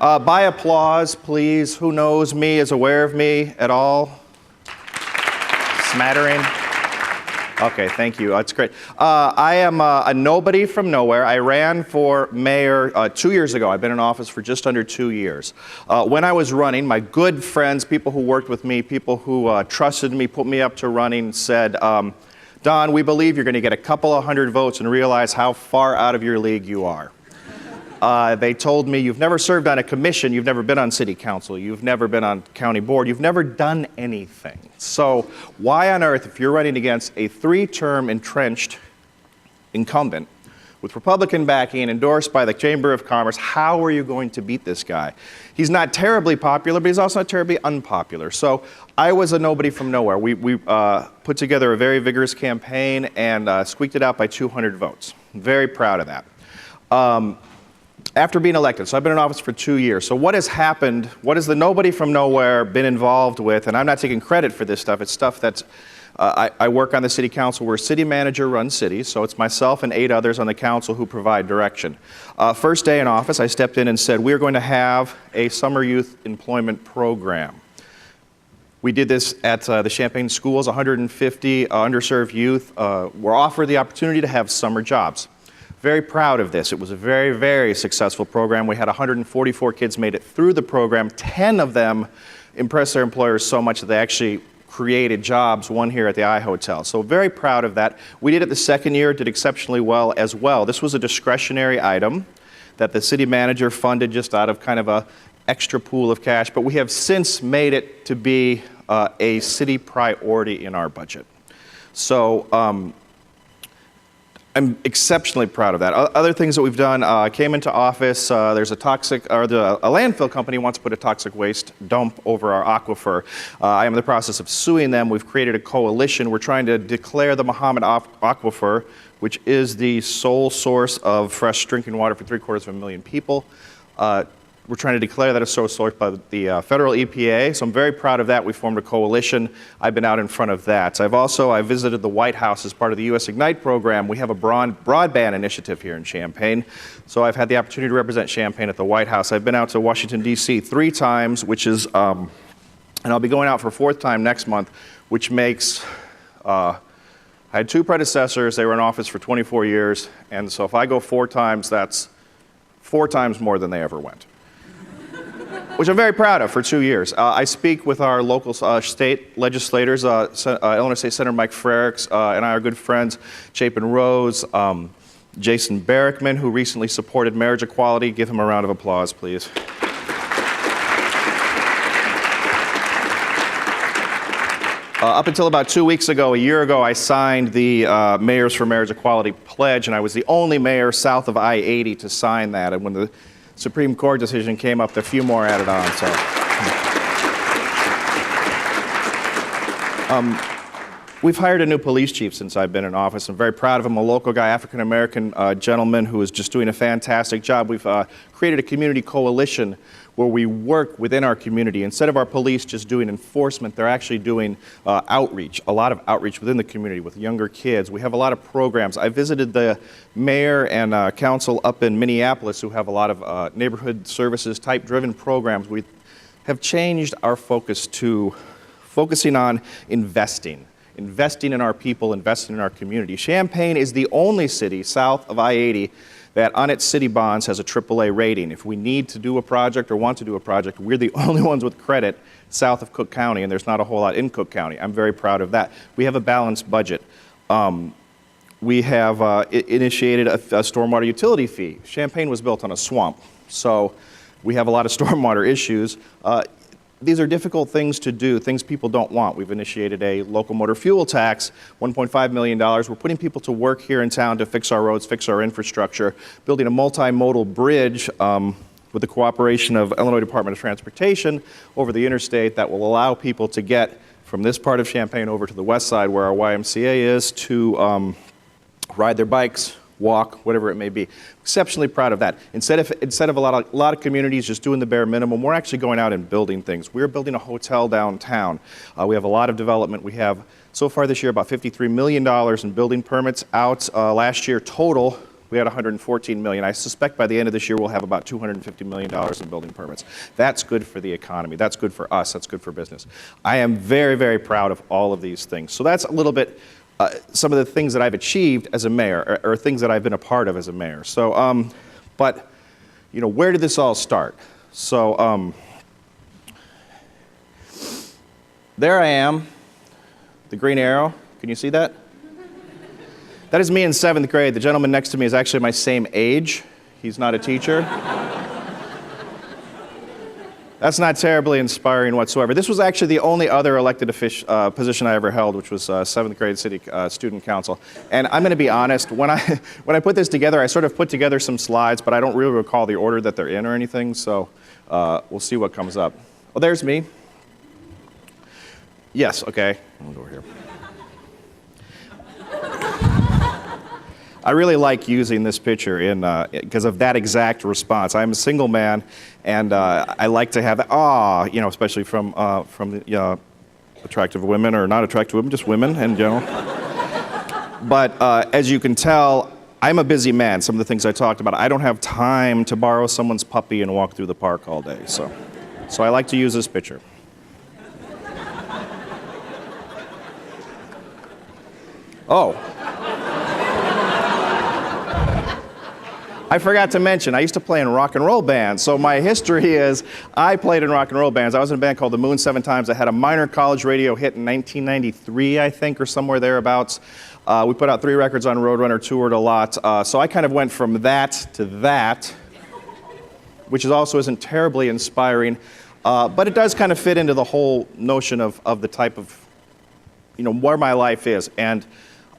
By applause, please. Who knows me, is aware of me at all? Smattering? Okay, thank you. That's great. I am a nobody from nowhere. I ran for mayor 2 years ago. I've been in office for just under 2 years. When I was running, my good friends, people who worked with me, people who trusted me, put me up to running, said, Don, we believe you're going to get a couple of hundred votes and realize how far out of your league you are. They told me, you've never served on a commission, you've never been on city council, you've never been on county board, you've never done anything. So why on earth, if you're running against a 3-term entrenched incumbent with Republican backing, endorsed by the Chamber of Commerce, how are you going to beat this guy? He's not terribly popular, but he's also not terribly unpopular. So I was a nobody from nowhere. We put together a very vigorous campaign and squeaked it out by 200 votes. I'm very proud of that. After being elected, so I've been in office for 2 years. So what has happened, what has the nobody from nowhere been involved with? And I'm not taking credit for this stuff. It's stuff that's, I work on the city council where city manager runs cities. So it's myself and 8 others on the council who provide direction. First day in office, I stepped in and said, we're going to have a summer youth employment program. We did this at the Champaign schools. 150 underserved youth were offered the opportunity to have summer jobs. Very proud of this. It was a very, very successful program. We had 144 kids made it through the program. 10 of them impressed their employers so much that they actually created jobs, one here at the I Hotel. So very proud of that. We did it the second year, did exceptionally well as well. This was a discretionary item that the city manager funded just out of kind of a extra pool of cash, but we have since made it to be a city priority in our budget. So I'm exceptionally proud of that. Other things that we've done, I came into office, there's a landfill company wants to put a toxic waste dump over our aquifer. I am in the process of suing them. We've created a coalition. We're trying to declare the Muhammad Aquifer, which is the sole source of fresh drinking water for 750,000 people. We're trying to declare that a sole source by the federal EPA, so I'm very proud of that. We formed a coalition. I've been out in front of that. I visited the White House as part of the US Ignite program. We have a broadband initiative here in Champaign, so I've had the opportunity to represent Champaign at the White House. I've been out to Washington, D.C. 3 times, which is, and I'll be going out for a 4th time next month, which makes, I had 2 predecessors. They were in office for 24 years, and so if I go 4 times, that's 4 times more than they ever went. Which I'm very proud of for 2 years. I speak with our local state legislators, Illinois State Senator Mike Frericks and I are good friends, Chapin Rose, Jason Barrickman, who recently supported marriage equality. Give him a round of applause, please. Up until about 2 weeks ago, a year ago, I signed the Mayors for Marriage Equality pledge, and I was the only mayor south of I-80 to sign that. And when the Supreme Court decision came up, a few more added on. So, we've hired a new police chief since I've been in office. I'm very proud of him, a local guy, African-American gentleman who is just doing a fantastic job. We've created a community coalition where we work within our community. Instead of our police just doing enforcement, they're actually doing outreach, a lot of outreach within the community with younger kids. We have a lot of programs. I visited the mayor and council up in Minneapolis who have a lot of neighborhood services type driven programs. We have changed our focus to focusing on investing in our people, investing in our community. Champaign is the only city south of I-80 that on its city bonds has a AAA rating. If we need to do a project or want to do a project, we're the only ones with credit south of Cook County, and there's not a whole lot in Cook County. I'm very proud of that. We have a balanced budget. We have initiated a stormwater utility fee. Champaign was built on a swamp, so we have a lot of stormwater issues. These are difficult things to do, things people don't want. We've initiated a local motor fuel tax, $1.5 million. We're putting people to work here in town to fix our roads, fix our infrastructure, building a multimodal bridge with the cooperation of Illinois Department of Transportation over the interstate that will allow people to get from this part of Champaign over to the west side where our YMCA is to ride their bikes, walk, whatever it may be. Exceptionally proud of that. Instead of a lot of communities just doing the bare minimum, we're actually going out and building things. We're building a hotel downtown. We have a lot of development. We have, so far this year, about $53 million in building permits out. Last year, total, We had $114 million. I suspect by the end of this year we'll have about $250 million in building permits. That's good for the economy. That's good for us. That's good for business. I am very, very proud of all of these things. So that's a little bit some of the things that I've achieved as a mayor, or things that I've been a part of as a mayor. So, but, you know, where did this all start? So, there I am, the green arrow. Can you see that? That is me in 7th grade. The gentleman next to me is actually my same age. He's not a teacher. That's not terribly inspiring whatsoever. This was actually the only other elected position I ever held, which was 7th grade city student council. And I'm going to be honest, when I put this together, I sort of put together some slides, but I don't really recall the order that they're in or anything, so we'll see what comes up. Oh, there's me. Yes, okay. I'll go over here. I really like using this picture because of that exact response. I'm a single man, and I like to have that, you know, especially from the attractive women, or not attractive women, just women in general. But as you can tell, I'm a busy man. Some of the things I talked about, I don't have time to borrow someone's puppy and walk through the park all day. So I like to use this picture. Oh. I forgot to mention, I used to play in rock and roll bands. So my history is, I played in rock and roll bands. I was in a band called the Moon 7 Times. I had a minor college radio hit in 1993, I think, or somewhere thereabouts. We put out 3 records on Roadrunner, toured a lot. So I kind of went from that to that, which also isn't terribly inspiring. But it does kind of fit into the whole notion of the type of, you know, where my life is. And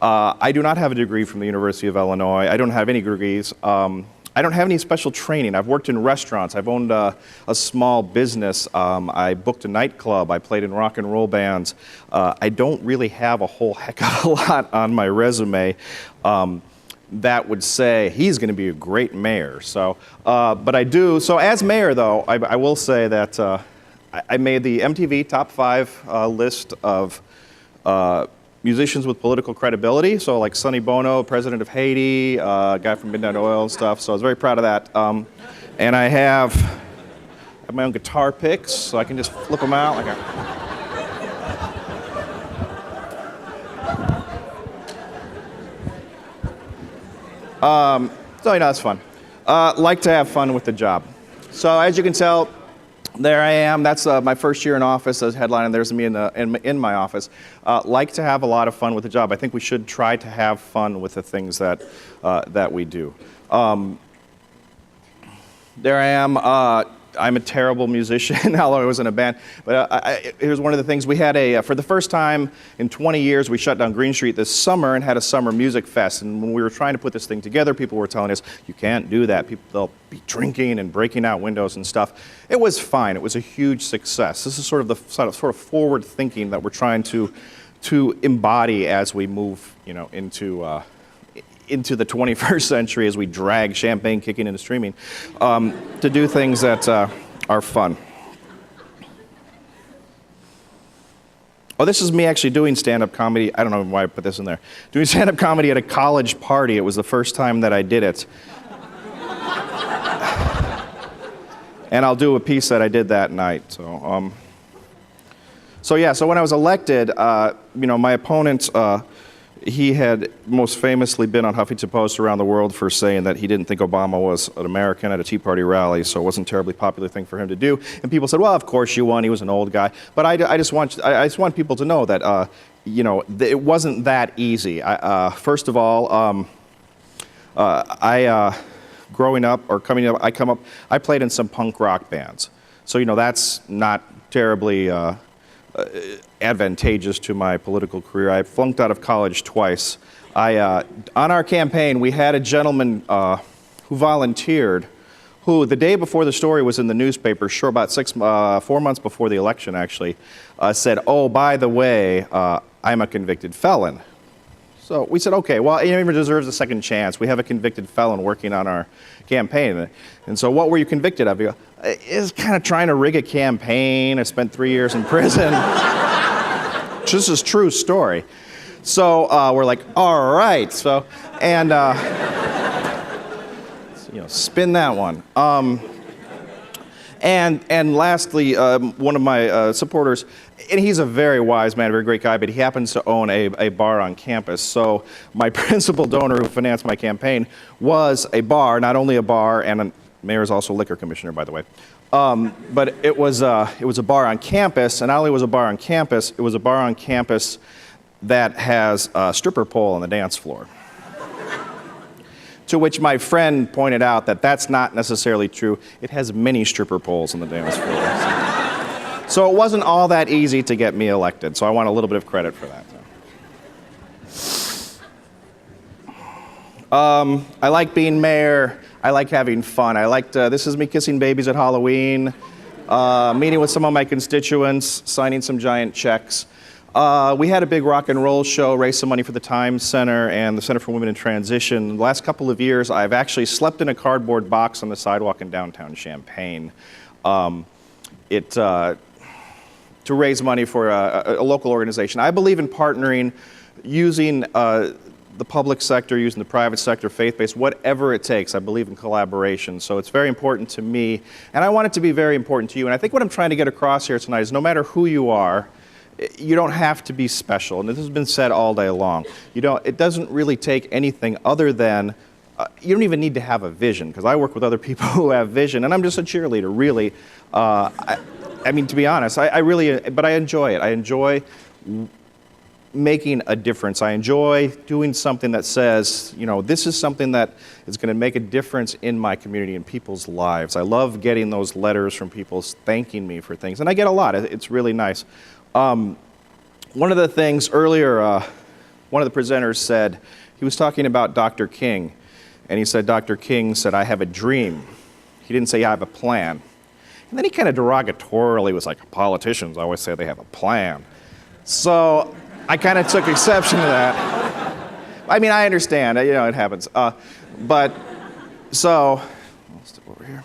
I do not have a degree from the University of Illinois. I don't have any degrees. I don't have any special training. I've worked in restaurants. I've owned a small business. I booked a nightclub. I played in rock and roll bands. I don't really have a whole heck of a lot on my resume that would say he's going to be a great mayor. So, but I do. So as mayor, though, I will say that I made the MTV Top 5 list of musicians with political credibility, so like Sonny Bono, president of Haiti, guy from Midnight Oil and stuff, so I was very proud of that. And I have my own guitar picks, so I can just flip them out like so, you know, that's fun. Like to have fun with the job. So as you can tell, there I am. That's my first year in office as headline, and there's me in my office. Like to have a lot of fun with the job. I think we should try to have fun with the things that we do. There I am. I'm a terrible musician, although I was in a band. But here's one of the things. We had for the first time in 20 years, we shut down Green Street this summer and had a summer music fest. And when we were trying to put this thing together, people were telling us, you can't do that. They'll be drinking and breaking out windows and stuff. It was fine. It was a huge success. This is sort of the sort of forward thinking that we're trying to embody as we move, you know, into the 21st century, as we drag champagne kicking into streaming, to do things that are fun. Oh, this is me actually doing stand-up comedy. I don't know why I put this in there. Doing stand-up comedy at a college party. It was the first time that I did it. And I'll do a piece that I did that night. So yeah, so when I was elected, you know, my opponent, he had most famously been on Huffington Post around the world for saying that he didn't think Obama was an American at a Tea Party rally, so it wasn't a terribly popular thing for him to do. And people said, well, of course you won, he was an old guy. But I just want people to know that, you know, it wasn't that easy. First of all, growing up or coming up, I played in some punk rock bands. So, you know, that's not terribly advantageous to my political career. I flunked out of college twice. On our campaign, we had a gentleman who volunteered, who the day before the story was in the newspaper, sure, about 4 months before the election actually, said, oh, by the way, I'm a convicted felon. So we said, okay, well, he even deserves a second chance. We have a convicted felon working on our campaign. And so what were you convicted of? You go, is kind of trying to rig a campaign. I spent 3 years in prison. This is a true story. So we're like, all right. So, and spin that one. And lastly, one of my supporters, and he's a very wise man, a very great guy, but he happens to own a bar on campus. So my principal donor who financed my campaign was a bar, not only a bar, and the mayor is also liquor commissioner, by the way. But it was a bar on campus, and not only was a bar on campus, it was a bar on campus that has a stripper pole on the dance floor. To which my friend pointed out that that's not necessarily true. It has many stripper poles on the dance floor. So it wasn't all that easy to get me elected, so I want a little bit of credit for that. I like being mayor. I like having fun. This is me kissing babies at Halloween, meeting with some of my constituents, signing some giant checks. We had a big rock and roll show, raised some money for the Times Center and the Center for Women in Transition. The last couple of years, I've actually slept in a cardboard box on the sidewalk in downtown Champaign. To raise money for a local organization. I believe in partnering, using the public sector, using the private sector, faith-based, whatever it takes. I believe in collaboration. So it's very important to me, and I want it to be very important to you. And I think what I'm trying to get across here tonight is no matter who you are, you don't have to be special, and this has been said all day long. It doesn't really take anything other than, you don't even need to have a vision, because I work with other people who have vision, and I'm just a cheerleader, really. I mean, to be honest, but I enjoy it. I enjoy making a difference. I enjoy doing something that says, this is something that is going to make a difference in my community and people's lives. I love getting those letters from people thanking me for things, and I get a lot. It's really nice. One of the things earlier, one of the presenters said, he was talking about Dr. King, and he said, Dr. King said, I have a dream. He didn't say, I have a plan. And then he kind of derogatorily was like, politicians always say they have a plan. So I kind of took exception to that. I mean, I understand, it happens. But, so, I'll step over here.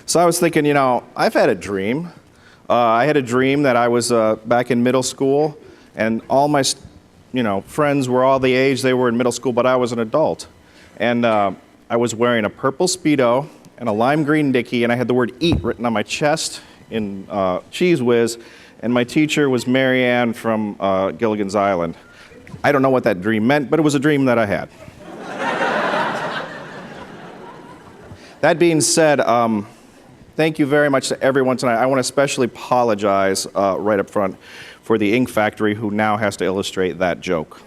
So I was thinking, I've had a dream. I had a dream that I was back in middle school, and all my, friends were all the age they were in middle school, but I was an adult. And I was wearing a purple Speedo and a lime green dickie, and I had the word eat written on my chest in Cheese Whiz, and my teacher was Mary Ann from Gilligan's Island. I don't know what that dream meant, but it was a dream that I had. That being said, thank you very much to everyone tonight. I want to especially apologize right up front for the Ink Factory, who now has to illustrate that joke.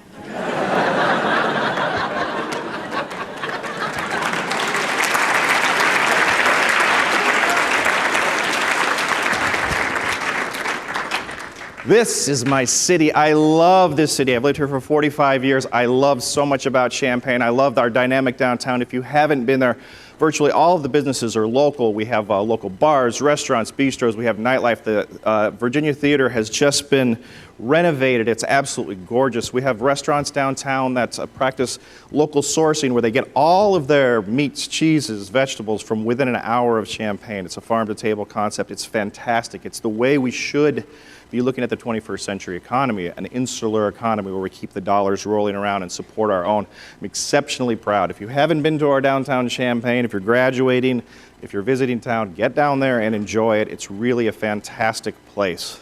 This is my city. I love this city. I've lived here for 45 years. I love so much about Champaign. I love our dynamic downtown. If you haven't been there, virtually all of the businesses are local. We have local bars, restaurants, bistros. We have nightlife. The Virginia Theater has just been renovated. It's absolutely gorgeous. We have restaurants downtown that practice local sourcing, where they get all of their meats, cheeses, vegetables from within an hour of Champaign. It's a farm-to-table concept. It's fantastic. It's the way we should be looking at the 21st century economy, an insular economy where we keep the dollars rolling around and support our own. I'm exceptionally proud. If you haven't been to our downtown Champaign, if you're graduating, if you're visiting town, get down there and enjoy it. It's really a fantastic place.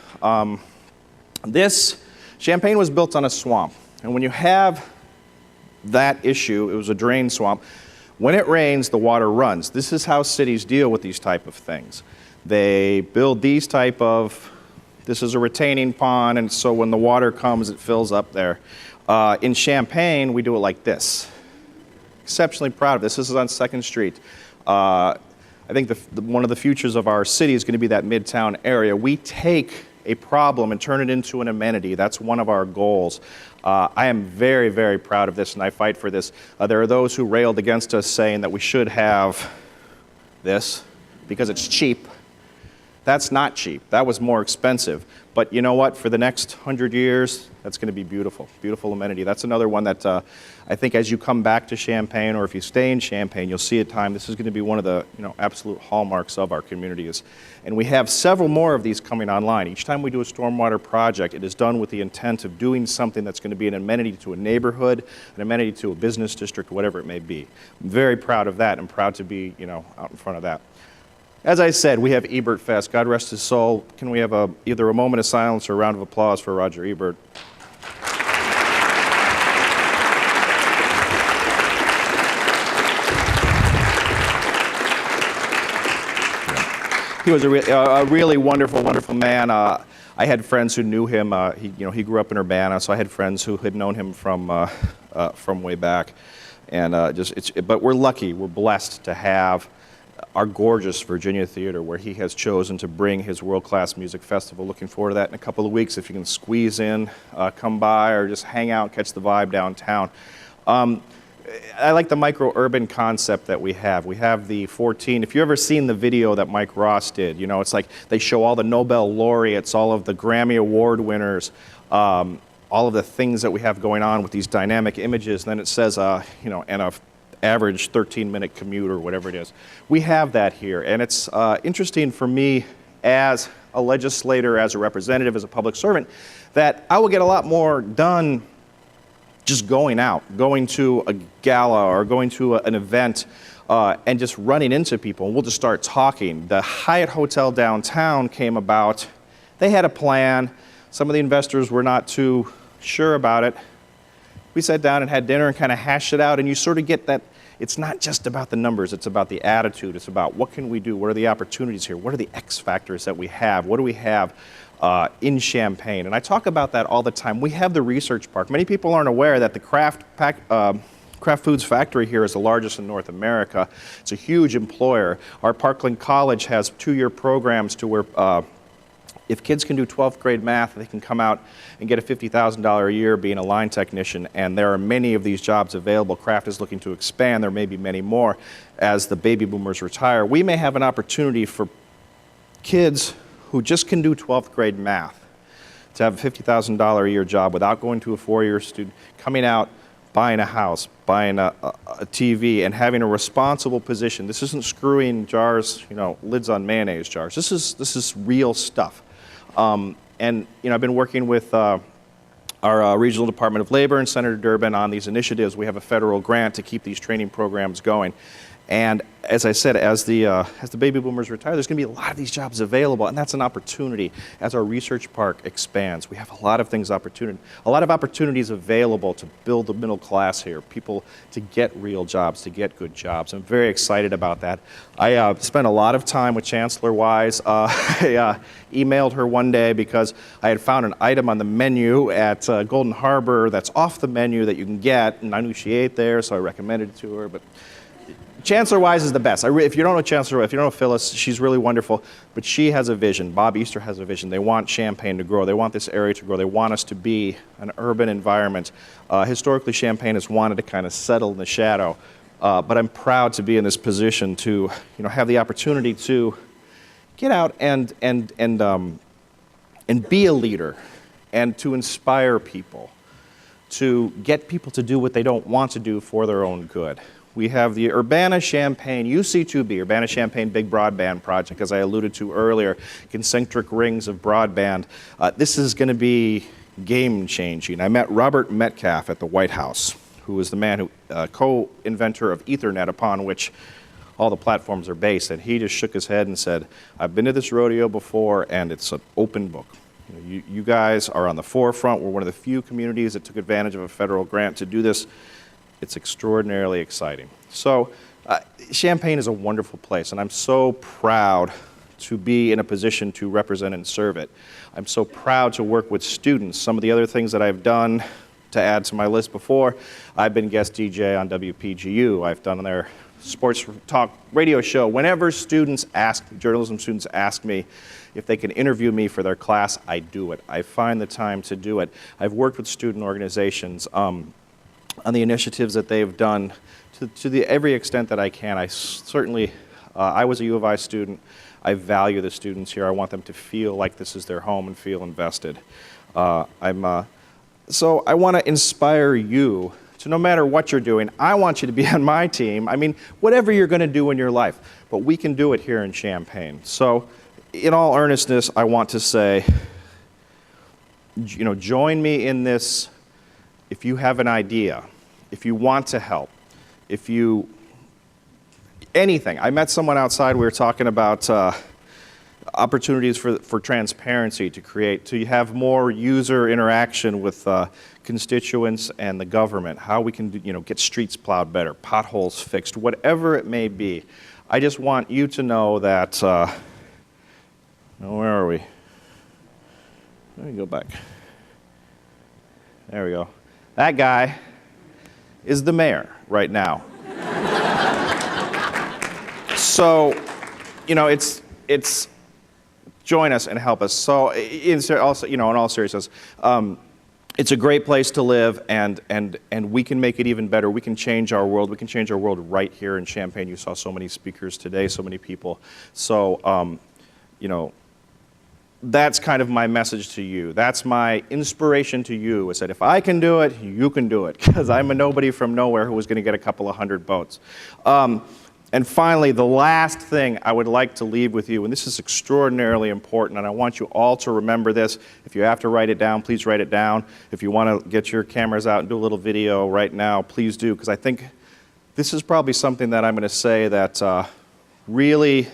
Champaign was built on a swamp, and when you have that issue, it was a drain swamp. When it rains, the water runs. This is how cities deal with these type of things. They build these type of, this is a retaining pond, and so when the water comes, it fills up there. In Champaign, we do it like this. Exceptionally proud of this. This is on 2nd Street. I think one of the futures of our city is going to be that Midtown area. We take a problem and turn it into an amenity. That's one of our goals. I am very, very proud of this, and I fight for this. There are those who railed against us saying that we should have this because it's cheap. That's not cheap. That was more expensive. But you know what? For the next 100 years, that's going to be beautiful. Beautiful amenity. That's another one that I think as you come back to Champaign, or if you stay in Champaign, you'll see at time this is going to be one of the absolute hallmarks of our communities. And we have several more of these coming online. Each time we do a stormwater project, it is done with the intent of doing something that's going to be an amenity to a neighborhood, an amenity to a business district, whatever it may be. I'm very proud of that and proud to be out in front of that. As I said, we have Ebert Fest. God rest his soul. Can we have either a moment of silence or a round of applause for Roger Ebert? He was a really wonderful, wonderful man. I had friends who knew him. He grew up in Urbana, so I had friends who had known him from way back. And but we're lucky, we're blessed to have our gorgeous Virginia Theater, where he has chosen to bring his world-class music festival. Looking forward to that in a couple of weeks. If you can squeeze in, come by, or just hang out, catch the vibe downtown. I like the micro-urban concept that we have. We have the 14, if you've ever seen the video that Mike Ross did, it's like they show all the Nobel laureates, all of the Grammy Award winners, all of the things that we have going on with these dynamic images, and then it says, and a average 13-minute commute or whatever it is. We have that here, and it's interesting for me as a legislator, as a representative, as a public servant, that I will get a lot more done just going out, going to a gala or going to an event and just running into people, and we'll just start talking. The Hyatt Hotel downtown came about. They had a plan. Some of the investors were not too sure about it. We sat down and had dinner and kind of hashed it out, and you sort of get that it's not just about the numbers, it's about the attitude, it's about what can we do, what are the opportunities here, what are the X factors that we have, what do we have in Champaign. And I talk about that all the time. We have the research park. Many people aren't aware that the Kraft Foods factory here is the largest in North America. It's a huge employer. Our Parkland College has 2-year programs to where if kids can do 12th grade math, they can come out and get a $50,000 a year being a line technician, and there are many of these jobs available. Kraft is looking to expand. There may be many more as the baby boomers retire. We may have an opportunity for kids who just can do 12th grade math to have a $50,000 a year job without going to a 4-year student, coming out, buying a house, buying a TV, and having a responsible position. This isn't screwing jars, lids on mayonnaise jars. This is real stuff. And I've been working with our Regional Department of Labor and Senator Durbin on these initiatives. We have a federal grant to keep these training programs going. And as I said, as the baby boomers retire, there's going to be a lot of these jobs available, and that's an opportunity. As our research park expands, we have a lot of opportunities available to build the middle class here, people to get real jobs, to get good jobs. I'm very excited about that. I spent a lot of time with Chancellor Wise. I emailed her one day because I had found an item on the menu at Golden Harbor that's off the menu that you can get, and I knew she ate there, so I recommended it to her. But Chancellor Wise is the best. If you don't know Chancellor, if you don't know Phyllis, she's really wonderful, but she has a vision. Bob Easter has a vision. They want Champaign to grow. They want this area to grow. They want us to be an urban environment. Historically, Champaign has wanted to kind of settle in the shadow, but I'm proud to be in this position to have the opportunity to get out and be a leader and to inspire people, to get people to do what they don't want to do for their own good. We have the Urbana-Champaign, UC2B, Urbana-Champaign Big Broadband Project, as I alluded to earlier, concentric rings of broadband. This is going to be game-changing. I met Robert Metcalf at the White House, who was the man who, co-inventor of Ethernet, upon which all the platforms are based, and he just shook his head and said, I've been to this rodeo before, and it's an open book. You guys are on the forefront. We're one of the few communities that took advantage of a federal grant to do this. It's extraordinarily exciting. So Champaign is a wonderful place, and I'm so proud to be in a position to represent and serve it. I'm so proud to work with students. Some of the other things that I've done to add to my list before, I've been guest DJ on WPGU. I've done their sports talk radio show. Whenever journalism students ask me if they can interview me for their class, I do it. I find the time to do it. I've worked with student organizations on the initiatives that they've done to every extent that I can. I was a U of I student. I value the students here. I want them to feel like this is their home and feel invested. So I want to inspire you to, no matter what you're doing, I want you to be on my team. I mean, whatever you're going to do in your life, but we can do it here in Champaign. So in all earnestness, I want to say, join me in this if you have an idea, if you want to help, anything. I met someone outside, we were talking about opportunities for transparency, to have more user interaction with constituents and the government, how we can get streets plowed better, potholes fixed, whatever it may be. I just want you to know that, where are we? Let me go back. There we go. That guy is the mayor right now. So, it's join us and help us. So, in all seriousness, it's a great place to live, and we can make it even better. We can change our world. We can change our world right here in Champaign. You saw so many speakers today, so many people. So, that's kind of my message to you. That's my inspiration to you, is that if I can do it, you can do it, because I'm a nobody from nowhere who was going to get a couple of hundred votes. And finally, the last thing I would like to leave with you, and this is extraordinarily important, and I want you all to remember this. If you have to write it down, please write it down. If you want to get your cameras out and do a little video right now, please do, because I think this is probably something that I'm going to say that really,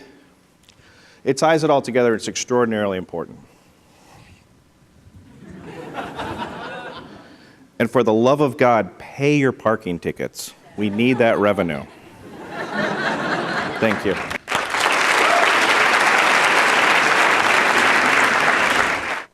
it ties it all together. It's extraordinarily important. And for the love of God, pay your parking tickets. We need that revenue. Thank you.